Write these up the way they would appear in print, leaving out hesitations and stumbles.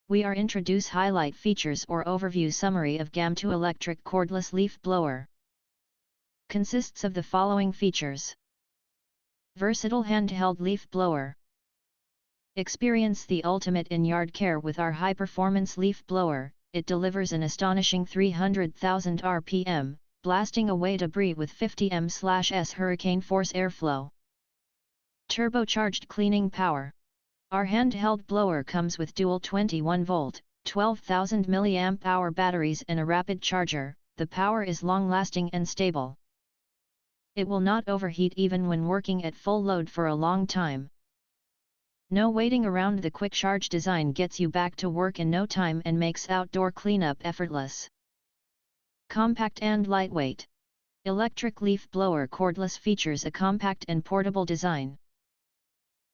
we are introduce highlight features or overview summary of GAMTUE electric cordless leaf blower. Consists of the following features. Versatile handheld leaf blower. Experience the ultimate in yard care with our high-performance leaf blower. It delivers an astonishing 300,000 RPM, blasting away debris with 50 mph hurricane force airflow. Turbocharged cleaning power. Our handheld blower comes with dual 21-volt, 12,000 mAh batteries and a rapid charger. The power is long-lasting and stable. It will not overheat even when working at full load for a long time. No waiting around. The quick charge design gets you back to work in no time and makes outdoor cleanup effortless. Compact and lightweight. Electric leaf blower cordless features a compact and portable design.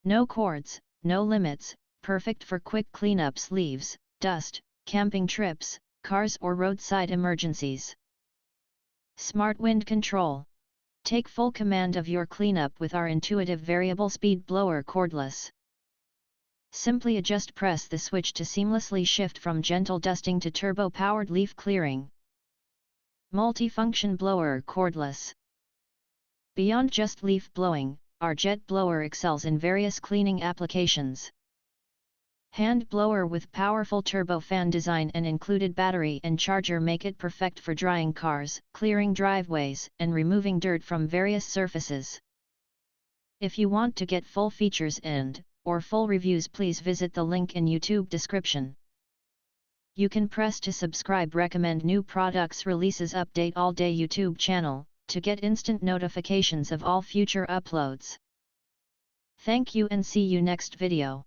No cords, no limits, perfect for quick cleanups, leaves, dust, camping trips, cars or roadside emergencies. Smart wind control. Take full command of your cleanup with our intuitive variable speed blower cordless. Simply press the switch to seamlessly shift from gentle dusting to turbo-powered leaf clearing. Multi-function blower cordless. Beyond just leaf blowing, our jet blower excels in various cleaning applications. Hand blower with powerful turbofan design and included battery and charger make it perfect for drying cars, clearing driveways, and removing dirt from various surfaces. If you want to get full features or full reviews, please visit the link in YouTube description. You can press to subscribe, recommend new products releases, update all day YouTube channel, to get instant notifications of all future uploads. Thank you and see you next video.